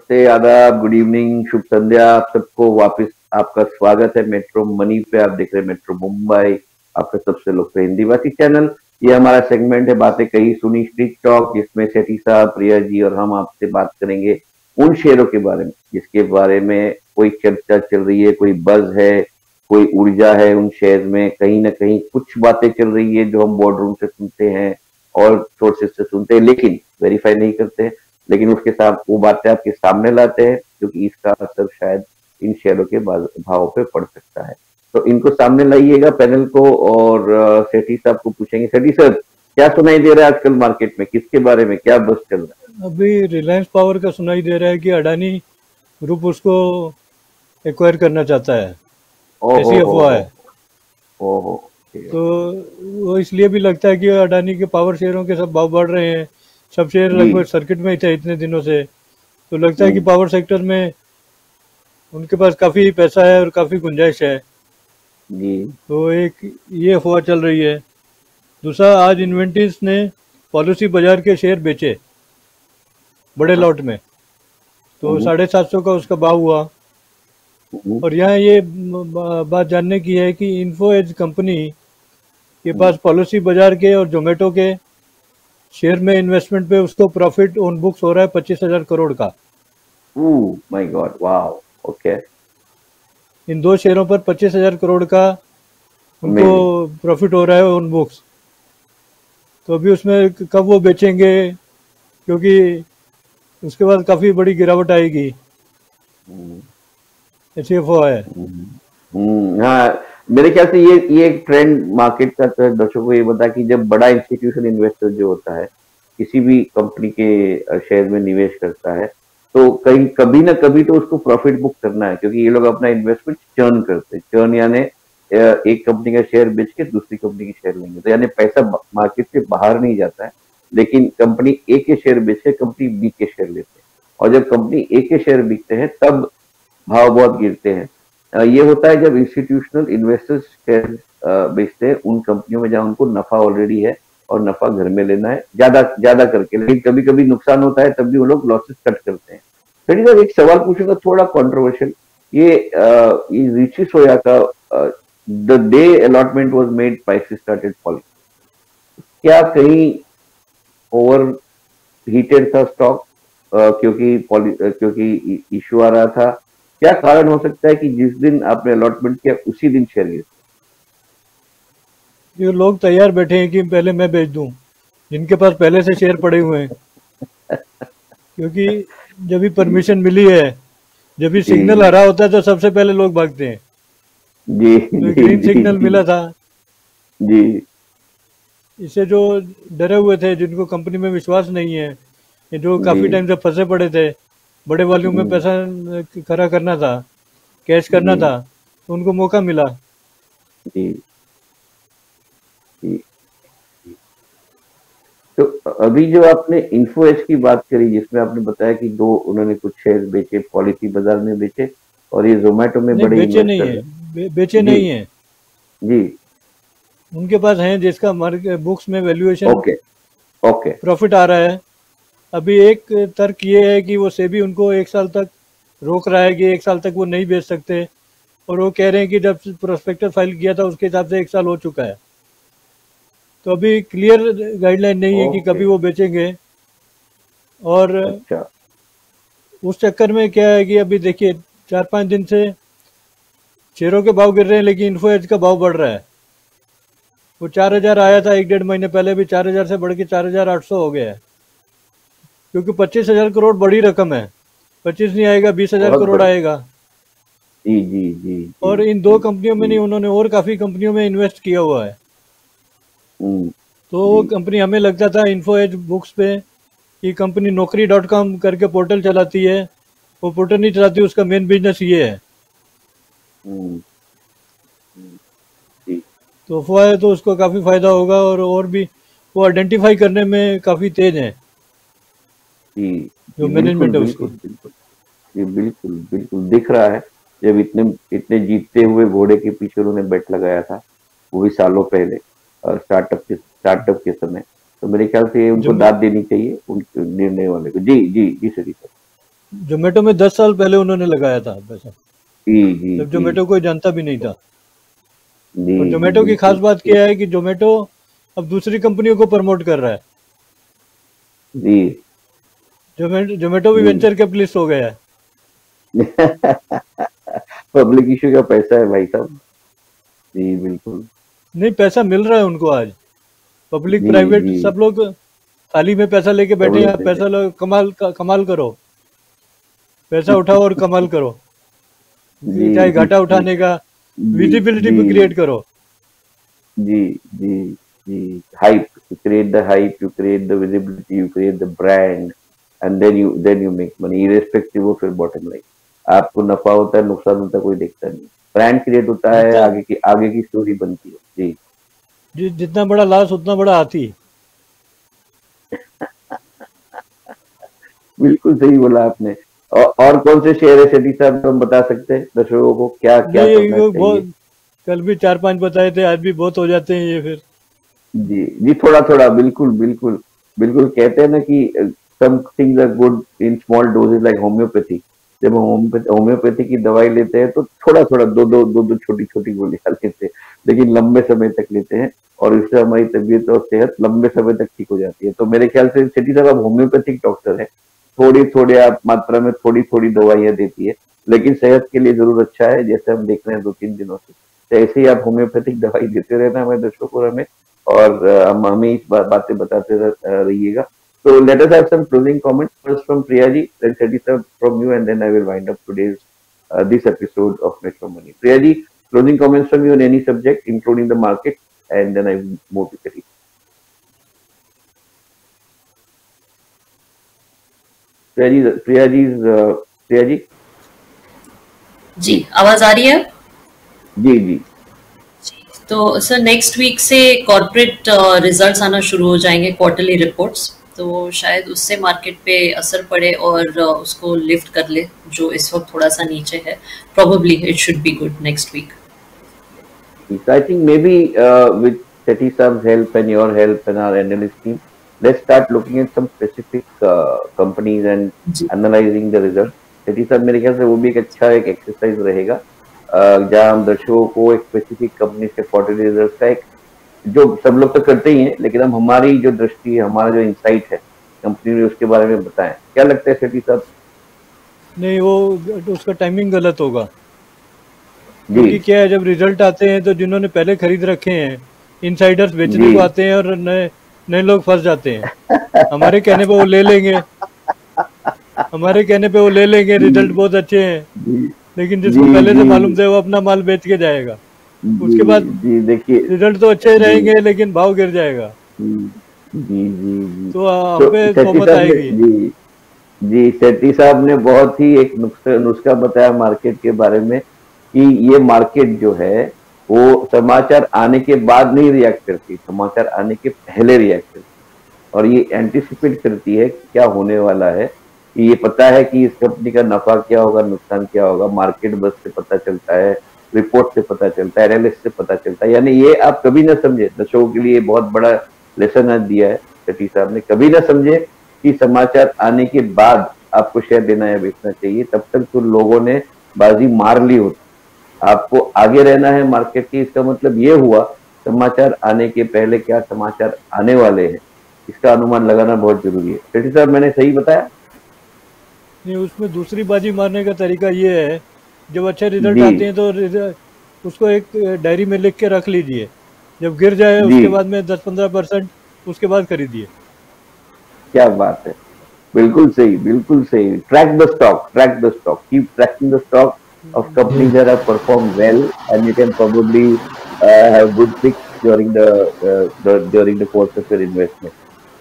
नमस्ते, आदाब, good evening, शुभ संध्या। आप सबको वापस आपका स्वागत है मेट्रो मनी पे। आप देख रहे हैं मेट्रो मुंबई, आपका सबसे लोकप्रिय हिंदी भाषी चैनल। ये हमारा सेगमेंट है बातें कही सुनी स्ट्रीट टॉक, जिसमें सेठी साहब, प्रिया जी और हम आपसे बात करेंगे उन शेयरों के बारे में जिसके बारे में कोई चर्चा चल रही है, कोई बज़ है, कोई ऊर्जा है उन शेयर में। कहीं ना कहीं कुछ बातें चल रही है जो हम बोर्ड रूम से सुनते हैं और सोर्सेज से सुनते हैं, लेकिन वेरीफाई नहीं करते हैं। लेकिन उसके साथ वो बातें आपके सामने लाते हैं क्योंकि इसका असर शायद इन शेयरों के भाव पे पड़ सकता है। तो इनको सामने लाइएगा पैनल को, और सेठी साहब को पूछेंगे। सेठी सर, क्या सुनाई दे रहा है आजकल मार्केट में, किसके बारे में क्या बस चल रहा अभी रिलायंस पावर का सुनाई दे रहा है कि अडानी ग्रुप उसको एक्वायर करना चाहता है, है? ऐसी अफवाह है। ओहो। तो वो इसलिए भी लगता है कि अडानी के पावर शेयरों के सब भाव बढ़ रहे हैं। सब शेयर जी। लगभग सर्किट में ही थे इतने दिनों से, तो लगता है कि हम्म, पावर सेक्टर में उनके पास काफ़ी पैसा है और काफ़ी गुंजाइश है। जी। तो एक ये अफवाह चल रही है। दूसरा, आज इन्वेंटिस ने पॉलिसी बाजार के शेयर बेचे बड़े हाँ। लॉट में, तो हम्म, 750 का उसका भाव हुआ। हम्म, और यहाँ ये बात जानने की है कि इन्फो एज कंपनी के हम्म। पास पॉलिसी बाजार के और जोमेटो के शेयर में इन्वेस्टमेंट पे उसको प्रॉफिट ऑन बुक्स हो रहा है 25,000 करोड़ का। माय गॉड, वाह। ओके। इन दो शेयरों पर 25,000 करोड़ का उनको अमेजिंग। प्रॉफिट हो रहा है ऑन बुक्स। तो अभी उसमें कब वो बेचेंगे, क्योंकि उसके बाद काफ़ी बड़ी गिरावट आएगी, ऐसी अफवाह है। हाँ, मेरे ख्याल से ये एक ट्रेंड मार्केट का तो दर्शकों को ये बता कि जब बड़ा इंस्टीट्यूशन इन्वेस्टर जो होता है किसी भी कंपनी के शेयर में निवेश करता है, तो कहीं कभी ना कभी तो उसको प्रॉफिट बुक करना है, क्योंकि ये लोग अपना इन्वेस्टमेंट चर्न करते हैं। चर्न यानी एक कंपनी का शेयर बेच के दूसरी कंपनी के शेयर लेंगे, तो यानी पैसा मार्केट से बाहर नहीं जाता है, लेकिन कंपनी ए के शेयर बेच के कंपनी बी के शेयर लेते हैं। और जब कंपनी ए के शेयर बिकते हैं तब भाव बहुत गिरते हैं। ये होता है जब इंस्टीट्यूशनल इन्वेस्टर्स शेयर बेचते हैं उन कंपनियों में जहां उनको नफा ऑलरेडी है और नफा घर में लेना है ज्यादा ज्यादा करके, लेकिन कभी कभी नुकसान होता है तब भी वो लोग लॉसेस कट करते हैं। फिर सर एक सवाल पूछूंगा थोड़ा कंट्रोवर्शियल। ये रिची सोया का the day allotment was made prices started falling, क्या कहीं ओवर हीटेड था स्टॉक? क्योंकि इशू आ रहा था? क्या कारण हो सकता है कि जिस दिन आपने अलॉटमेंट किया उसी दिन शेयर गिर? ये लोग तैयार बैठे हैं कि पहले मैं बेच दूं, जिनके पास पहले से शेयर पड़े हुए हैं। क्योंकि जब भी परमिशन मिली है, जब भी सिग्नल जी, हरा होता है तो सबसे पहले लोग भागते हैं। जी, तो जी, ग्रीन जी, सिग्नल जी, मिला था। जी। इससे जो डरे हुए थे, जिनको कंपनी में विश्वास नहीं है, ये जो काफ़ी जी। टाइम से फंसे पड़े थे, बड़े वॉल्यूम में हम्म, पैसा खड़ा करना था, कैश करना जी, था, तो उनको मौका मिला। जी, जी। तो अभी जो आपने इन्फो एज की बात करी, जिसमें आपने बताया कि दो उन्होंने कुछ शेयर बेचे, पॉलिसी बाजार में बेचे, और ये जोमेटो में नहीं, बड़े बेचे नहीं इन्वेस्टर है, हैं। बेचे जी, नहीं है। जी। उनके पास हैं जिसका मार्केट बुक्स में वैल्यूएशन ओके, ओके। प्रॉफिट आ रहा है। अभी एक तर्क ये है कि वो सेबी उनको 1 साल तक रोक रहा है कि 1 साल तक वो नहीं बेच सकते। और वो कह रहे हैं कि जब प्रोस्पेक्टस फाइल किया था उसके हिसाब से 1 साल हो चुका है। तो अभी क्लियर गाइडलाइन नहीं है कि ओके। कभी वो बेचेंगे। और अच्छा। उस चक्कर में क्या है कि अभी देखिए, 4-5 दिन से शेयरों के भाव गिर रहे हैं, लेकिन इन्फो एज का भाव बढ़ रहा है। वो 4,000 आया था 1-1.5 महीने पहले, भी 4,000 से बढ़ के 4,800 हो गया है। क्योंकि 25,000 करोड़ बड़ी रकम है। 25 नहीं आएगा, 20,000 बहुत करोड़ बड़ी। आएगा। जी, जी, जी, जी, और इन दो जी, कंपनियों में नहीं, जी। उन्होंने और काफ़ी कंपनियों में इन्वेस्ट किया हुआ है। हम्म, तो वो जी, कंपनी, हमें लगता था इन्फो एज बुक्स पे कि कंपनी नौकरी.com करके पोर्टल चलाती है। वो पोर्टल नहीं चलाती, उसका मेन बिजनेस ये है। हम्म, हम्म, जी, तो अफवाह है, तो उसको काफ़ी फायदा होगा। और भी वो आइडेंटिफाई करने में काफ़ी तेज है, जी, जो जी, बिल्कुल, मैनेजमेंट है बिल्कुल, उसकी। बिल्कुल। जी, बिल्कुल, बिल्कुल दिख रहा है। जब इतने इतने जीतते हुए घोड़े के पीछे उन्होंने बेट लगाया था, वो भी सालों पहले, स्टार्टअप के समय। तो मेरे ख्याल से उनको जो दाद देनी चाहिए उनके निर्णय वाले को। जी, जी, जी, सर। जोमेटो में 10 साल पहले उन्होंने लगाया था पैसा, जी जी जब जी जोमेटो कोई जानता भी नहीं था। जी और जी जोमेटो की खास बिल्कुल बात क्या है कि जोमेटो अब दूसरी कंपनियों को प्रमोट कर रहा है। जी जोमेटो भी जी। वेंचर कैपिटलिस्ट हो गया है। पब्लिक इशू का पैसा है भाई साहब। जी बिल्कुल। नहीं, पैसा मिल रहा है उनको आज। पब्लिक जी प्राइवेट जी। सब लोग थाली में पैसा लेके सब बैठे हैं, लेते हैं। पैसा लो, कमाल करो, पैसा उठाओ और कमाल करो। जी चाहे जी घाटा जी उठाने का, जी विजिबिलिटी जी भी क्रिएट करो। जी जी जी। Hype, you create the hype, you create the visibility, you create the brand, and then you make money irrespective of your bottom line। आपको नफा होता है, नुकसान होता है, कोई देखता नहीं। ब्रांड क्रिएट होता है, जितना आगे की स्टोरी बनती है। जी जितना बड़ा लॉस उतना बड़ा हाथी। बिल्कुल सही बोला आपने। और कौन से शेयर है सेठी साहब, हम बता सकते हैं दर्शकों को क्या क्या नहीं, करना ये चाहिए? बहुत, कल भी 4-5 बताए थे, आज भी बहुत हो जाते हैं ये फिर। जी जी, थोड़ा थोड़ा, बिल्कुल बिल्कुल। बिल्कुल कहते हैं ना कि some things are good in small doses, like homoeopathy. जब हम होम्योपैथी की दवाई लेते हैं तो थोड़ा थोड़ा, दो छोटी छोटी गोलियां लेते हैं, लेकिन लंबे समय तक लेते हैं, और इससे हमारी तबीयत और सेहत लंबे समय तक ठीक हो जाती है। तो मेरे ख्याल से सेठी साहब आप होम्योपैथिक डॉक्टर है। थोड़ी थोड़ी आप मात्रा में थोड़ी थोड़ी दवाइयां देती है, लेकिन सेहत के लिए जरूर अच्छा है, जैसे हम देख रहे हैं 2-3 दिनों से। तो ऐसे ही आप होम्योपैथिक दवाई देते रहना हमारे दर्शकों को, हमें, और हम हमें इस बातें बताते रहिएगा। So let us have some closing comments first from Priyaji, then Satish from you, and then I will wind up today's this episode of Metro Money. Priyaji, closing comments from you on any subject, including the market, and then I will move to Satish. Priyaji, जी, आवाज आ रही है? जी जी तो sir next week से corporate results आना शुरू हो जाएंगे, quarterly reports, तो शायद उससे मार्केट पे असर पड़े और उसको लिफ्ट कर ले, जो इस वक्त थोड़ा सा नीचे है। Probably it should be good next week. I think maybe with Seti Sam's help and your help and our analyst team, let's start looking at some specific companies and जी analyzing the results। Seti Sam, मेरे ख्याल से वो भी एक अच्छा एक exercise रहेगा, जहाँ हम दर्शकों को एक स्पेसिफिक कंपनी के क्वार्टरली रिजल्ट का एक, जो सब लोग तो करते ही हैं, लेकिन हम हमारी जो दृष्टि है, हमारा जो इंसाइट है कंपनी में, उसके बारे में बताएं। क्या लगता है सेठी साहब? नहीं, वो उसका टाइमिंग गलत होगा। जी क्योंकि क्या है, जब रिजल्ट आते हैं तो जिन्होंने पहले खरीद रखे हैं, इनसाइडर्स बेचने जी को आते हैं और नए नए लोग फंस जाते हैं। हमारे कहने पे वो ले लेंगे, हमारे कहने पे वो ले लेंगे, जी रिजल्ट बहुत अच्छे हैं, जी लेकिन जी जिसको पहले से जी मालूम था वो अपना माल बेच के जाएगा। जी उसके बाद जी देखिए। रिजल्ट तो अच्छे जी रहेंगे लेकिन भाव गिर जाएगा। जी जी जी जी। तो हम तो पे सेठी तोहमत साहब ने, आएगी। जी जी, सेठी साहब ने बहुत ही एक नुस्खा नुस्खा बताया मार्केट के बारे में, कि ये मार्केट जो है वो समाचार आने के बाद नहीं रिएक्ट करती, समाचार आने के पहले रिएक्ट करती, और ये एंटिसिपेट करती है कि क्या होने वाला है। कि ये पता है कि इस कंपनी का नफा क्या होगा, नुकसान क्या होगा, मार्केट बस से पता चलता है, रिपोर्ट से पता चलता है, एनालिस्ट से पता चलता है। यानी ये आप कभी ना समझे, दर्शकों के लिए बहुत बड़ा लेसन आज दिया है सतीश साहब ने, कभी ना समझे कि समाचार आने के बाद आपको शेयर देना या बेचना चाहिए। तब तक तो लोगों ने बाजी मार ली होती, आपको आगे रहना है मार्केट की। इसका मतलब ये हुआ, समाचार आने के पहले क्या समाचार आने वाले हैं, इसका अनुमान लगाना बहुत जरूरी है। सेठी साहब, मैंने सही बताया? नहीं, उसमें दूसरी बाजी मारने का तरीका ये है, जब अच्छे रिजल्ट जी आते हैं तो उसको एक डायरी में लिख के रख लीजिए। जब गिर जाए जी, उसके बाद में 10-15% उसके बाद खरीदिए। क्या बात है, बिल्कुल सही, बिल्कुल सही। Track the stock, track the stock, keep tracking the stock of companies that have performed well, and you can probably have good picks during the course of your investment।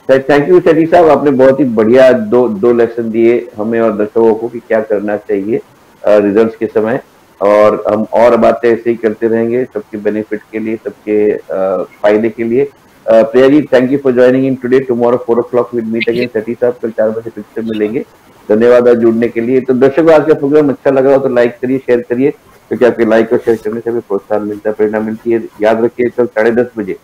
Thank you Satish साहब, आपने बहुत ही बढ़िया दो lesson दिए हमें और दर्शकों को कि क्या करना चाहिए रिजल्ट्स के समय, और हम और बातें ऐसे ही करते रहेंगे, सबके बेनिफिट के लिए, सबके फायदे के लिए। Priya ji, thank you for joining in today. Tomorrow 4 o'clock will meet again. Satish साहब कल 4 बजे फिर से मिलेंगे। धन्यवाद आज जुड़ने के लिए। तो दर्शकों, आज का प्रोग्राम अच्छा लगा हो तो लाइक करिए, शेयर करिए, क्योंकि आपके लाइक और शेयर करने से हमें प्रोत्साहन मिलता है, प्रेरणा मिलती है। याद रखिए, कल 10:30 बजे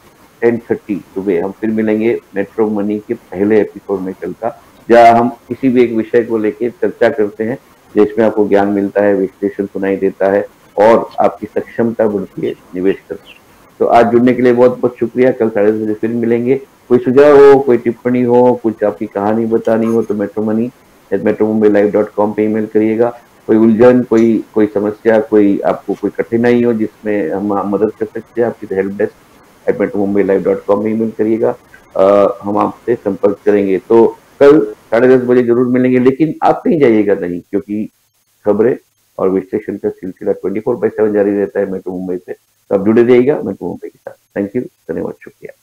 10:30 सुबह हम फिर मिलेंगे मेट्रो मनी के पहले एपिसोड में कल का। जहाँ हम किसी भी एक विषय को लेकर चर्चा करते हैं, जिसमें आपको ज्ञान मिलता है, विश्लेषण सुनाई देता है और आपकी सक्षमता बढ़ती है निवेश करने। तो आज जुड़ने के लिए बहुत बहुत शुक्रिया। कल 10:30 बजे फिर मिलेंगे। कोई सुझाव हो, कोई टिप्पणी हो, कुछ आपकी कहानी बतानी हो तो metromani@metromumbaiLive.com पे ईमेल करिएगा। कोई उलझन, कोई समस्या, कोई आपको कोई कठिनाई हो जिसमें हम मदद कर सकते हैं, आपकी helpdesk@metromumbaiLive.com में ईमेल करिएगा। हम आपसे संपर्क करेंगे। तो कल 10:30 बजे जरूर मिलेंगे, लेकिन आप कहीं जाइएगा नहीं, क्योंकि खबरें और विश्लेषण का सिलसिला 24/7 जारी रहता है मेट्रो मुंबई से। तो आप जुड़े रहिएगा मेट्रो मुंबई के साथ। थैंक यू, धन्यवाद, शुक्रिया।